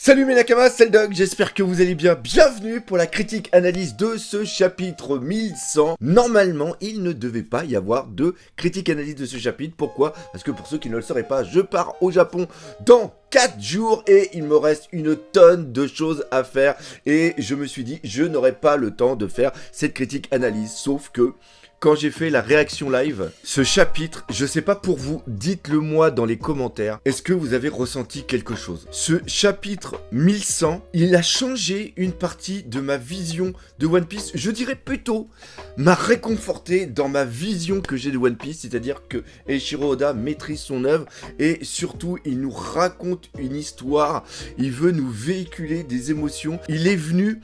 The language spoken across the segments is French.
Salut mes nakamas, c'est le Dog, j'espère que vous allez bien. Bienvenue pour la critique analyse de ce chapitre 1100. Normalement, il ne devait pas y avoir de critique analyse de ce chapitre. Pourquoi? Parce que pour ceux qui ne le sauraient pas, je pars au Japon dans 4 jours et il me reste une tonne de choses à faire. Et je me suis dit, je n'aurai pas le temps de faire cette critique analyse, sauf que quand j'ai fait la réaction live, ce chapitre, je sais pas pour vous, dites-le moi dans les commentaires, est-ce que vous avez ressenti quelque chose? Ce chapitre 1100, il a changé une partie de ma vision de One Piece, je dirais plutôt, m'a réconforté dans ma vision que j'ai de One Piece, c'est-à-dire que Eiichiro Oda maîtrise son œuvre et surtout, il nous raconte une histoire, il veut nous véhiculer des émotions, il est venu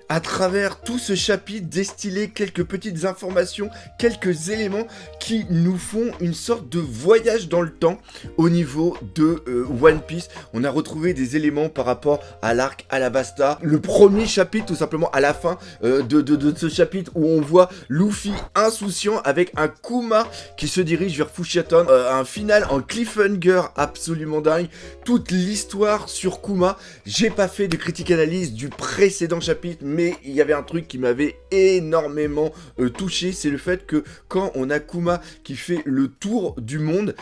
à travers tout ce chapitre, distiller quelques petites informations, quelques éléments qui nous font une sorte de voyage dans le temps au niveau de One Piece. On a retrouvé des éléments par rapport à l'arc Alabasta. Le premier chapitre, tout simplement à la fin de ce chapitre, où on voit Luffy insouciant avec un Kuma qui se dirige vers Fushigton. Un final en cliffhanger absolument dingue. Toute l'histoire sur Kuma. J'ai pas fait de critique analyse du précédent chapitre, mais il y avait un truc qui m'avait énormément touché, c'est le fait que quand on a Kuma qui fait le tour du monde,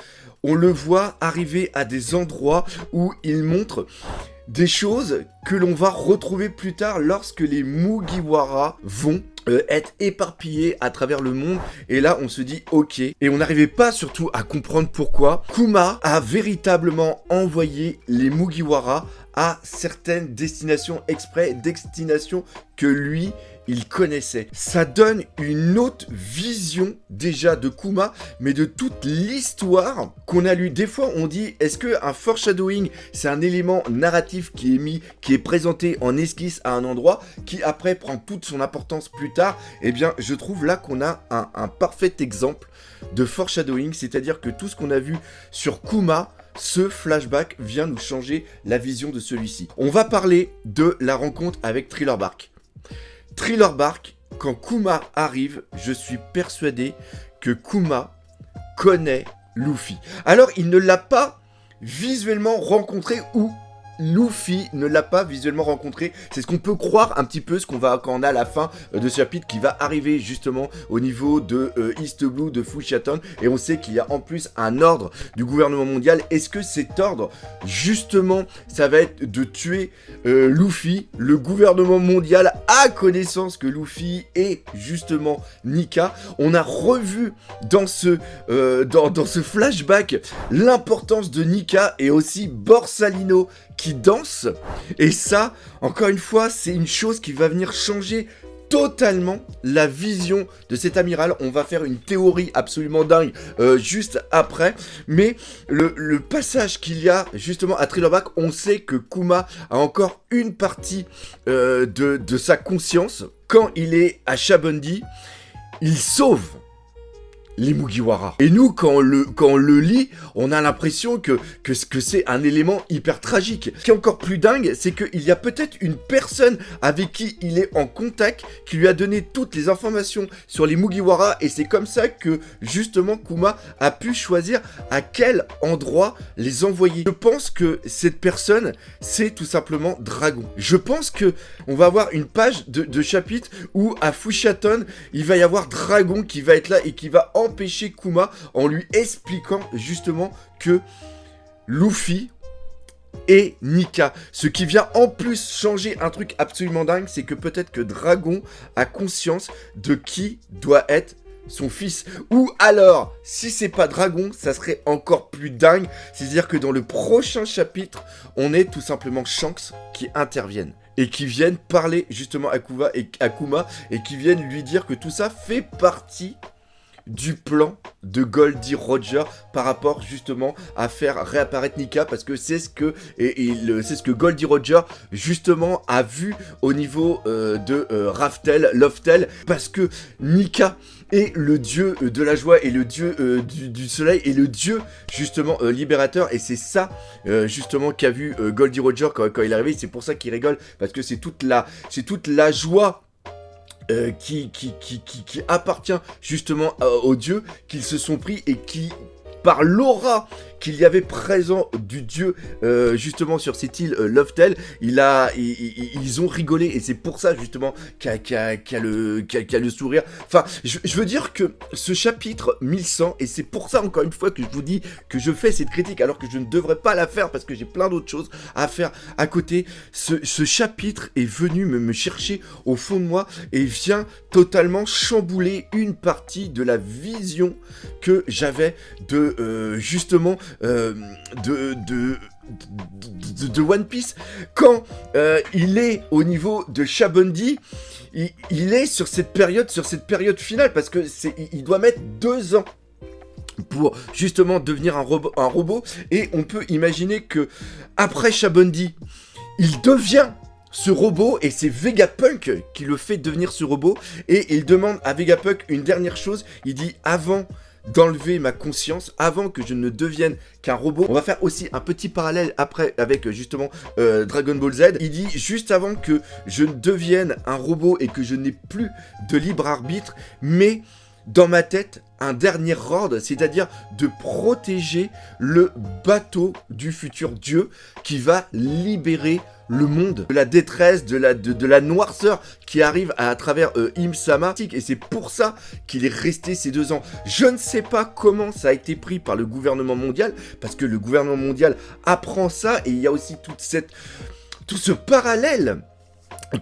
on le voit arriver à des endroits où il montre des choses que l'on va retrouver plus tard lorsque les Mugiwara vont être éparpillés à travers le monde. Et là, on se dit ok. Et on n'arrivait pas surtout à comprendre pourquoi Kuma a véritablement envoyé les Mugiwara à certaines destinations exprès, destinations que lui, il connaissait. Ça donne une autre vision déjà de Kuma, mais de toute l'histoire qu'on a lue. Des fois, on dit, est-ce qu'un foreshadowing, c'est un élément narratif qui est mis, qui est présenté en esquisse à un endroit, qui après prend toute son importance plus tard? Eh bien, je trouve là qu'on a un parfait exemple de foreshadowing, c'est-à-dire que tout ce qu'on a vu sur Kuma, ce flashback vient nous changer la vision de celui-ci. On va parler de la rencontre avec Thriller Bark. Thriller Bark, quand Kuma arrive, je suis persuadé que Kuma connaît Luffy. Alors, il ne l'a pas visuellement rencontré ou Luffy ne l'a pas visuellement rencontré. C'est ce qu'on peut croire un petit peu, quand on a la fin de ce chapitre qui va arriver justement au niveau de East Blue, de Fushigton. Et on sait qu'il y a en plus un ordre du gouvernement mondial. Est-ce que cet ordre, justement, ça va être de tuer Luffy? Le gouvernement mondial a connaissance que Luffy est justement Nika. On a revu dans ce flashback l'importance de Nika et aussi Borsalino qui danse, et ça, encore une fois, c'est une chose qui va venir changer totalement la vision de cet amiral. On va faire une théorie absolument dingue juste après, mais le passage qu'il y a justement à Thriller Bark, on sait que Kuma a encore une partie de sa conscience. Quand il est à Shabondi, il sauve les Mugiwara. Et nous, quand on le lit, on a l'impression que c'est un élément hyper tragique. Ce qui est encore plus dingue, c'est qu'il y a peut-être une personne avec qui il est en contact, qui lui a donné toutes les informations sur les Mugiwara, et c'est comme ça que, justement, Kuma a pu choisir à quel endroit les envoyer. Je pense que cette personne, c'est tout simplement Dragon. Je pense que on va avoir une page de chapitre où, à Fushigton, il va y avoir Dragon qui va être là et qui va empêcher Kuma en lui expliquant justement que Luffy et Nika. Ce qui vient en plus changer un truc absolument dingue, c'est que peut-être que Dragon a conscience de qui doit être son fils. Ou alors, si c'est pas Dragon, ça serait encore plus dingue. C'est-à-dire que dans le prochain chapitre, on est tout simplement Shanks qui interviennent et qui viennent parler justement à Kuma et qui viennent lui dire que tout ça fait partie du plan de Goldie Roger par rapport justement à faire réapparaître Nika, parce que c'est ce que c'est ce que Goldie Roger justement a vu au niveau de Loftel, parce que Nika est le dieu de la joie et le dieu du soleil et le dieu justement libérateur, et c'est ça justement qu'a vu Goldie Roger quand il est arrivé. C'est pour ça qu'il rigole, parce que c'est toute la joie qui appartient justement aux dieux qu'ils se sont pris, et qui, par l'aura qu'il y avait présent du dieu justement sur cette île Loftel, ils ont rigolé et c'est pour ça justement qu'il y a le sourire. Enfin, je veux dire que ce chapitre 1100, et c'est pour ça encore une fois que je vous dis que je fais cette critique alors que je ne devrais pas la faire parce que j'ai plein d'autres choses à faire à côté. Ce chapitre est venu me chercher au fond de moi et vient totalement chambouler une partie de la vision que j'avais de justement de One Piece. Quand il est au niveau de Shabondi, il est sur cette période finale, parce que il doit mettre 2 ans pour justement devenir un robot, et on peut imaginer que après Shabondi, il devient ce robot, et c'est Vegapunk qui le fait devenir ce robot, et il demande à Vegapunk une dernière chose. Il dit: avant d'enlever ma conscience, avant que je ne devienne qu'un robot. On va faire aussi un petit parallèle après avec justement Dragon Ball Z. Il dit: juste avant que je ne devienne un robot et que je n'ai plus de libre arbitre, mais dans ma tête, un dernier ordre, c'est-à-dire de protéger le bateau du futur dieu qui va libérer le monde de la détresse, de la noirceur qui arrive à travers Im-sama. Et c'est pour ça qu'il est resté ces 2 ans. Je ne sais pas comment ça a été pris par le gouvernement mondial, parce que le gouvernement mondial apprend ça, et il y a aussi tout ce parallèle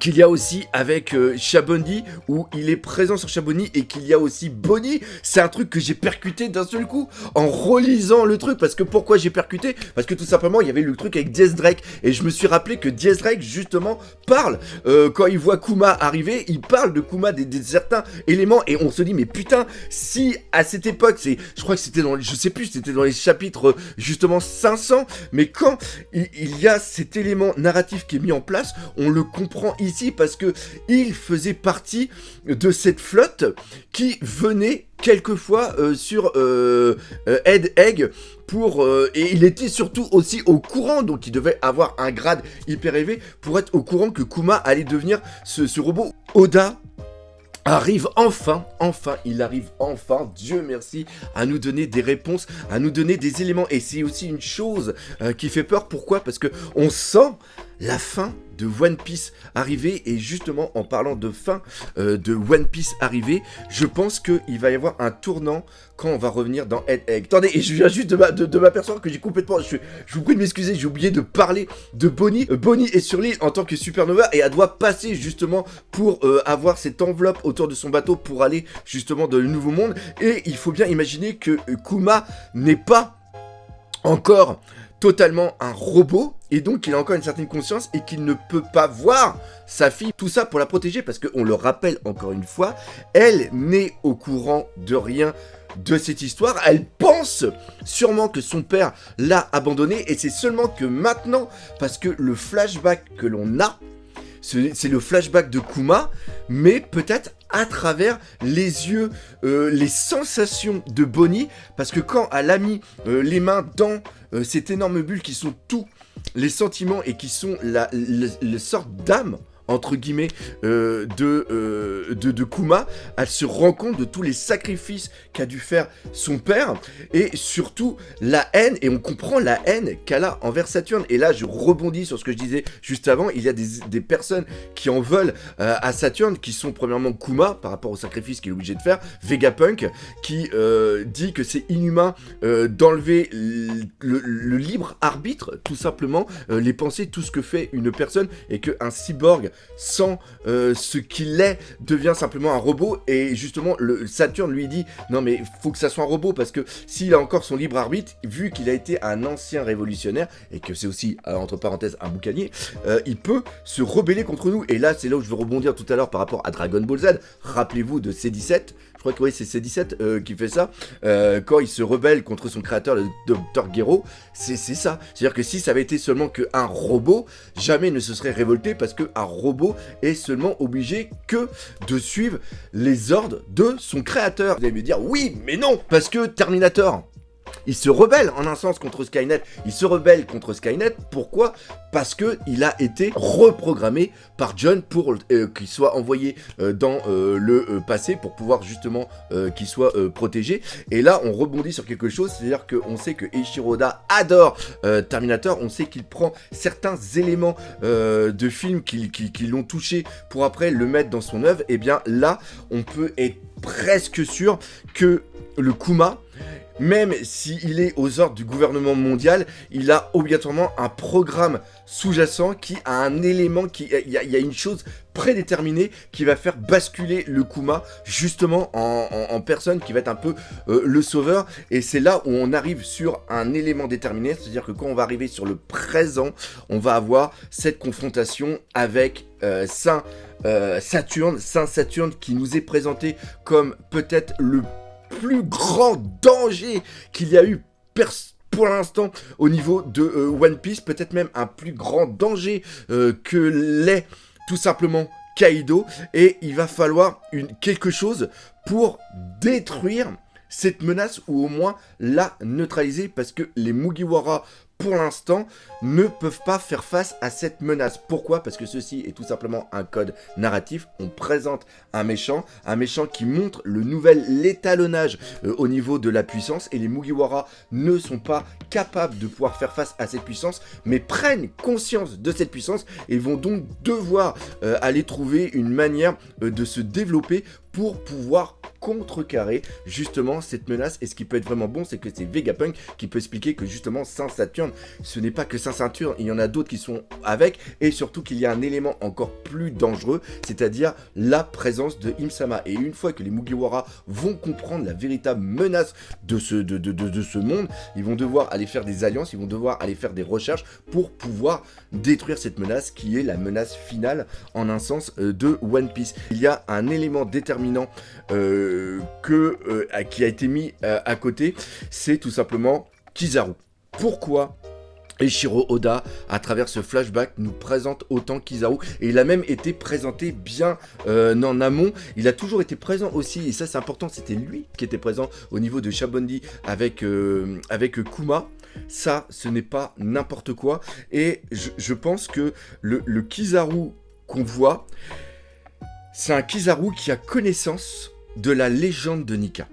qu'il y a aussi avec Shabondi, où il est présent sur Shabondi, et qu'il y a aussi Bonnie. C'est un truc que j'ai percuté d'un seul coup en relisant le truc. Parce que pourquoi j'ai percuté? Parce que tout simplement il y avait le truc avec Diez Drake, et je me suis rappelé que Diez Drake justement parle quand il voit Kuma arriver, il parle de Kuma, des certains éléments, et on se dit: mais putain, si à cette époque, je crois que c'était dans, je sais plus, c'était dans les chapitres justement 500, mais quand il y a cet élément narratif qui est mis en place, on le comprend ici, parce que il faisait partie de cette flotte qui venait quelquefois sur Head Egg et il était surtout aussi au courant, donc il devait avoir un grade hyper élevé pour être au courant que Kuma allait devenir ce robot. Oda arrive enfin, il arrive enfin, Dieu merci, à nous donner des réponses, à nous donner des éléments. Et c'est aussi une chose qui fait peur. Pourquoi? Parce que on sent la fin de One Piece arriver, et justement en parlant de fin de One Piece arriver, je pense qu'il va y avoir un tournant quand on va revenir dans Head Egg. Attendez, et je viens juste de m'apercevoir que j'ai complètement, je vous prie de m'excuser, j'ai oublié de parler de Bonnie. Bonnie est sur l'île en tant que supernova, et elle doit passer justement pour avoir cette enveloppe autour de son bateau pour aller justement dans le nouveau monde. Et il faut bien imaginer que Kuma n'est pas encore totalement un robot, et donc il a encore une certaine conscience, et qu'il ne peut pas voir sa fille, tout ça pour la protéger, parce qu'on le rappelle encore une fois, elle n'est au courant de rien de cette histoire. Elle pense sûrement que son père l'a abandonnée, et c'est seulement que maintenant, parce que le flashback que l'on a, c'est le flashback de Kuma, mais peut-être à travers les yeux, les sensations de Bonnie, parce que quand elle a mis les mains dans cette énorme bulle qui sont tous les sentiments, et qui sont la sorte d'âme, entre guillemets, de Kuma, elle se rend compte de tous les sacrifices qu'a dû faire son père, et surtout la haine, et on comprend la haine qu'elle a envers Saturne. Et là je rebondis sur ce que je disais juste avant, il y a des personnes qui en veulent à Saturne, qui sont premièrement Kuma, par rapport au sacrifice qu'il est obligé de faire, Vegapunk, qui dit que c'est inhumain d'enlever le libre arbitre, tout simplement, les pensées, tout ce que fait une personne, et qu'un cyborg sans ce qu'il est devient simplement un robot. Et justement Saturne lui dit: non mais faut que ça soit un robot, parce que s'il a encore son libre arbitre, vu qu'il a été un ancien révolutionnaire, et que c'est aussi entre parenthèses un boucanier, il peut se rebeller contre nous. Et là c'est là où je veux rebondir tout à l'heure par rapport à Dragon Ball Z. Rappelez-vous de C17, je crois que oui, c'est C17 qui fait ça, quand il se rebelle contre son créateur, le Dr Gero. C'est ça, c'est-à-dire que si ça avait été seulement qu'un robot, jamais ne se serait révolté, parce qu'un robot est seulement obligé que de suivre les ordres de son créateur. Vous allez me dire: oui mais non, parce que Terminator, il se rebelle en un sens contre Skynet. Il se rebelle contre Skynet. Pourquoi ? Parce que il a été reprogrammé par John pour qu'il soit envoyé dans le passé pour pouvoir justement qu'il soit protégé. Et là, on rebondit sur quelque chose, c'est-à-dire qu'on sait que Eiichiro Oda adore Terminator. On sait qu'il prend certains éléments de films qui l'ont touché pour après le mettre dans son œuvre. Et bien là, on peut être presque sûr que le Kuma, même s'il est aux ordres du gouvernement mondial, il a obligatoirement un programme sous-jacent qui a un élément, il y a une chose prédéterminée qui va faire basculer le Kuma justement en personne qui va être un peu le sauveur. Et c'est là où on arrive sur un élément déterminé, c'est-à-dire que quand on va arriver sur le présent, on va avoir cette confrontation avec Saturne qui nous est présenté comme peut-être le plus grand danger qu'il y a eu pour l'instant au niveau de One Piece, peut-être même un plus grand danger que l'est tout simplement Kaido, et il va falloir quelque chose pour détruire cette menace ou au moins la neutraliser, parce que les Mugiwara pour l'instant ne peuvent pas faire face à cette menace. Pourquoi ? Parce que ceci est tout simplement un code narratif. On présente un méchant qui montre le nouvel étalonnage au niveau de la puissance, et les Mugiwara ne sont pas capables de pouvoir faire face à cette puissance, mais prennent conscience de cette puissance et vont donc devoir aller trouver une manière de se développer pour pouvoir contrecarrer justement cette menace. Et ce qui peut être vraiment bon, c'est que c'est Vegapunk qui peut expliquer que justement Saint-Saturne, ce n'est pas que Saint-Saturne, il y en a d'autres qui sont avec, et surtout qu'il y a un élément encore plus dangereux, c'est-à-dire la présence de Im-sama. Et une fois que les Mugiwara vont comprendre la véritable menace de ce monde, ils vont devoir aller faire des alliances, ils vont devoir aller faire des recherches pour pouvoir détruire cette menace qui est la menace finale en un sens de One Piece. Il y a un élément déterminant qui a été mis à côté, c'est tout simplement Kizaru. Pourquoi Eiichiro Oda, à travers ce flashback, nous présente autant Kizaru, et il a même été présenté bien en amont. Il a toujours été présent aussi, et ça c'est important, c'était lui qui était présent au niveau de Shabondi avec Kuma. Ça, ce n'est pas n'importe quoi, et je pense que le Kizaru qu'on voit, c'est un Kizaru qui a connaissance de la légende de Nika.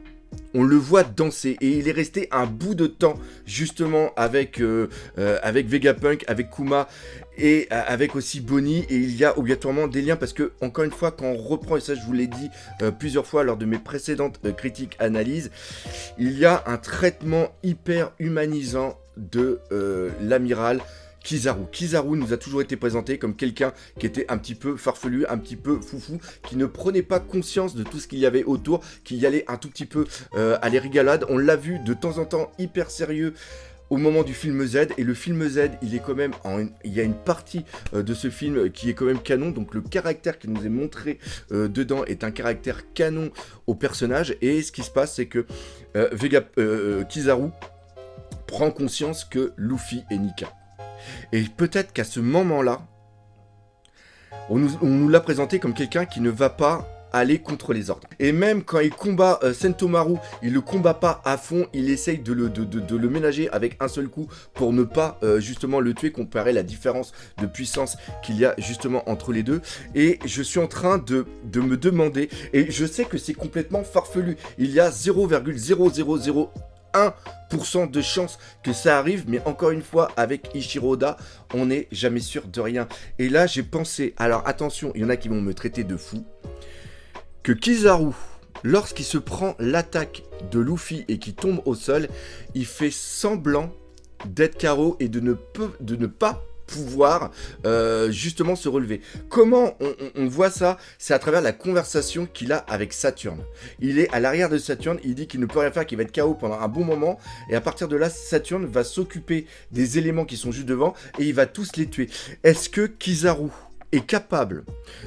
On le voit danser, et il est resté un bout de temps justement avec Vegapunk, avec Kuma et avec aussi Bonnie, et il y a obligatoirement des liens, parce que encore une fois, quand on reprend, et ça je vous l'ai dit plusieurs fois lors de mes précédentes critiques analyses, il y a un traitement hyper humanisant de l'amiral Kizaru. Kizaru nous a toujours été présenté comme quelqu'un qui était un petit peu farfelu, un petit peu foufou, qui ne prenait pas conscience de tout ce qu'il y avait autour, qui y allait un tout petit peu à les rigalades. On l'a vu de temps en temps hyper sérieux au moment du film Z, et le film Z, il est quand même il y a une partie de ce film qui est quand même canon, donc le caractère qui nous est montré dedans est un caractère canon au personnage, et ce qui se passe, c'est que Kizaru prend conscience que Luffy est Nika. Et peut-être qu'à ce moment-là, on nous l'a présenté comme quelqu'un qui ne va pas aller contre les ordres. Et même quand il combat Sentomaru, il le combat pas à fond, il essaye de le ménager avec un seul coup pour ne pas justement le tuer, comparer la différence de puissance qu'il y a justement entre les deux. Et je suis en train de me demander, et je sais que c'est complètement farfelu, il y a 0,0001% de chance que ça arrive, mais encore une fois, avec Eiichiro Oda, on n'est jamais sûr de rien. Et là, j'ai pensé, alors attention, il y en a qui vont me traiter de fou, que Kizaru, lorsqu'il se prend l'attaque de Luffy et qu'il tombe au sol, il fait semblant d'être KO et de ne pas pouvoir justement se relever. Comment on voit ça? C'est à travers la conversation qu'il a avec Saturne. Il est à l'arrière de Saturne, il dit qu'il ne peut rien faire, qu'il va être KO pendant un bon moment, et à partir de là, Saturne va s'occuper des éléments qui sont juste devant, et il va tous les tuer. Est-ce que Kizaru est capable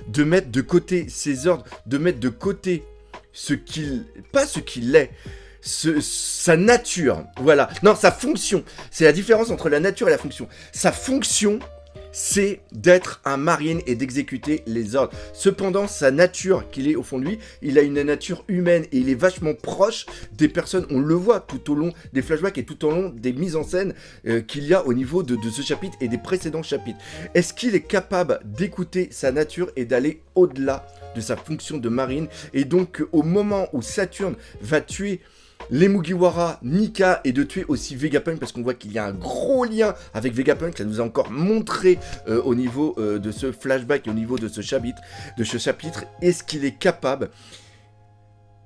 de mettre de côté ses ordres, de mettre de côté pas ce qu'il est, sa nature, voilà, non, sa fonction, c'est la différence entre la nature et la fonction. Sa fonction, c'est d'être un marine et d'exécuter les ordres. Cependant, sa nature qu'il est au fond de lui, il a une nature humaine et il est vachement proche des personnes. On le voit tout au long des flashbacks et tout au long des mises en scène qu'il y a au niveau de ce chapitre et des précédents chapitres. Est-ce qu'il est capable d'écouter sa nature et d'aller au-delà de sa fonction de marine? Et donc, au moment où Saturne va tuer les Mugiwara, Nika, et de tuer aussi Vegapunk, parce qu'on voit qu'il y a un gros lien avec Vegapunk, ça nous a encore montré au niveau de ce flashback et au niveau de ce chapitre, est-ce qu'il est capable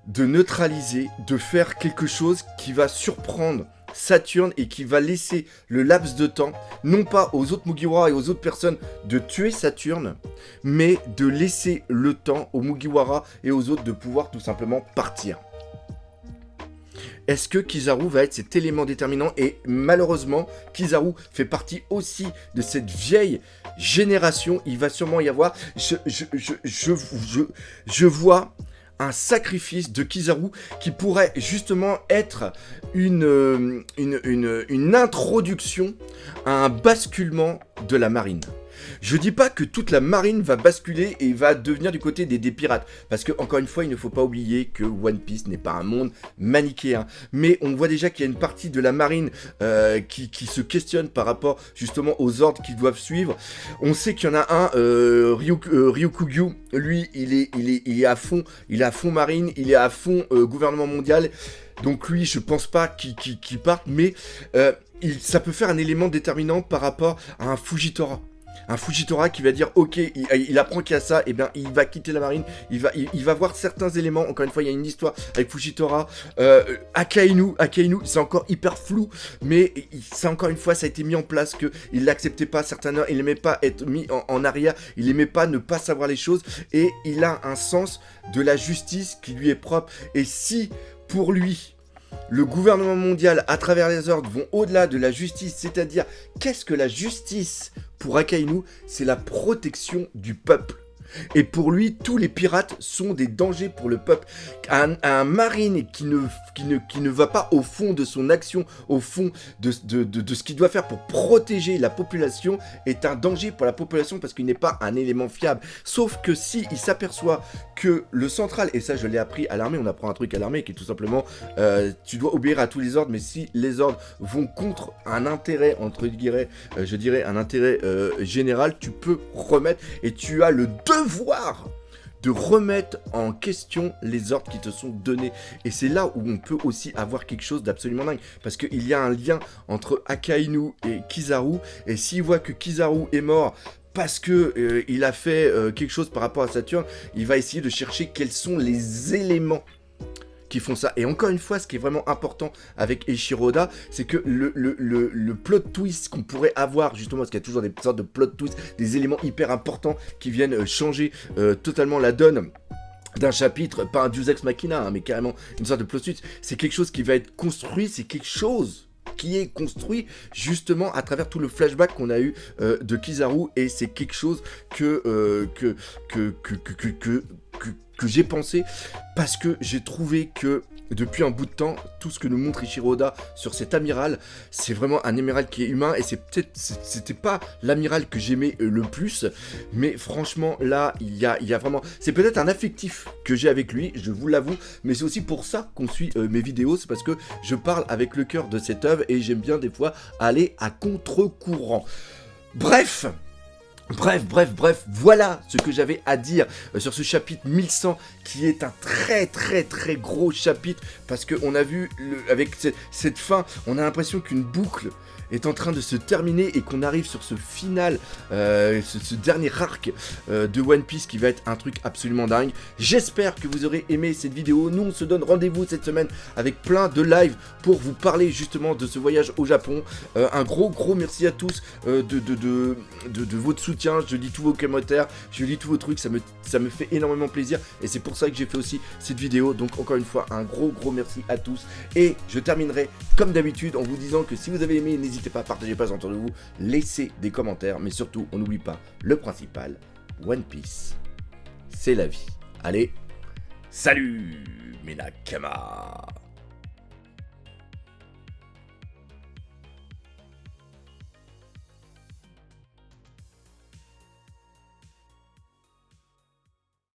de neutraliser, de faire quelque chose qui va surprendre Saturne et qui va laisser le laps de temps, non pas aux autres Mugiwara et aux autres personnes de tuer Saturne, mais de laisser le temps aux Mugiwara et aux autres de pouvoir tout simplement partir. Est-ce que Kizaru va être cet élément déterminant? Et malheureusement, Kizaru fait partie aussi de cette vieille génération. Il va sûrement y avoir... Je vois un sacrifice de Kizaru qui pourrait justement être une introduction à un basculement de la marine. Je dis pas que toute la marine va basculer et va devenir du côté des pirates, parce que encore une fois, il ne faut pas oublier que One Piece n'est pas un monde manichéen, mais on voit déjà qu'il y a une partie de la marine qui se questionne par rapport justement aux ordres qu'ils doivent suivre. On sait qu'il y en a un, Ryukugyu, lui, il est à fond marine, il est à fond gouvernement mondial. Donc lui, je pense pas qu'il parte, mais ça peut faire un élément déterminant par rapport à un Fujitora. Un Fujitora qui va dire, ok, il apprend qu'il y a ça, et bien il va quitter la marine, il va voir certains éléments. Encore une fois, il y a une histoire avec Fujitora. Akainu, c'est encore hyper flou, mais ça, encore une fois, ça a été mis en place qu'il n'acceptait pas certaines heures, il n'aimait pas être mis en arrière, il n'aimait pas ne pas savoir les choses, et il a un sens de la justice qui lui est propre. Et si, pour lui, le gouvernement mondial, à travers les ordres, vont au-delà de la justice, c'est-à-dire, qu'est-ce que la justice pour Akainu? C'est la protection du peuple. Et pour lui, tous les pirates sont des dangers pour le peuple. Un marine qui ne va pas au fond de son action, au fond de ce qu'il doit faire pour protéger la population, est un danger pour la population parce qu'il n'est pas un élément fiable. Sauf que si il s'aperçoit que le central, et ça je l'ai appris à l'armée, on apprend un truc à l'armée qui est tout simplement, tu dois obéir à tous les ordres, mais si les ordres vont contre un intérêt, entre guillemets, je dirais un intérêt général, tu peux remettre et tu as le devoir de remettre en question les ordres qui te sont donnés. Et c'est là où on peut aussi avoir quelque chose d'absolument dingue. Parce qu'il y a un lien entre Akainu et Kizaru. Et s'il voit que Kizaru est mort parce que il a fait quelque chose par rapport à Saturne, il va essayer de chercher quels sont les éléments qui font ça. Et encore une fois, ce qui est vraiment important avec Eiichiro Oda, c'est que le plot twist qu'on pourrait avoir, justement, parce qu'il y a toujours des sortes de plot twists, des éléments hyper importants qui viennent changer totalement la donne d'un chapitre, pas un Deus Ex Machina, hein, mais carrément une sorte de plot twist, c'est quelque chose qui va être construit, c'est quelque chose qui est construit justement à travers tout le flashback qu'on a eu de Kizaru, et c'est quelque chose que j'ai pensé, parce que j'ai trouvé que depuis un bout de temps, tout ce que nous montre Eiichiro Oda sur cet amiral, c'est vraiment un amiral qui est humain, et c'était pas l'amiral que j'aimais le plus, mais franchement là, il y a vraiment, c'est peut-être un affectif que j'ai avec lui, je vous l'avoue, mais c'est aussi pour ça qu'on suit mes vidéos, c'est parce que je parle avec le cœur de cette œuvre, et j'aime bien des fois aller à contre-courant. Bref, voilà ce que j'avais à dire sur ce chapitre 1100, qui est un très gros chapitre, parce qu'on a vu, avec cette fin, on a l'impression qu'une boucle est en train de se terminer et qu'on arrive sur ce final, ce dernier arc de One Piece qui va être un truc absolument dingue. J'espère que vous aurez aimé cette vidéo. Nous, on se donne rendez-vous cette semaine avec plein de lives pour vous parler justement de ce voyage au Japon. Un gros merci à tous de votre soutien. Je lis tous vos commentaires, je lis tous vos trucs, ça me fait énormément plaisir, et c'est pour ça que j'ai fait aussi cette vidéo. Donc encore une fois, un gros merci à tous, et je terminerai comme d'habitude en vous disant que si vous avez aimé, n'hésitez pas à partager pas autour de vous, laissez des commentaires, mais surtout on n'oublie pas le principal, One Piece, c'est la vie. Allez, salut mes nakamas.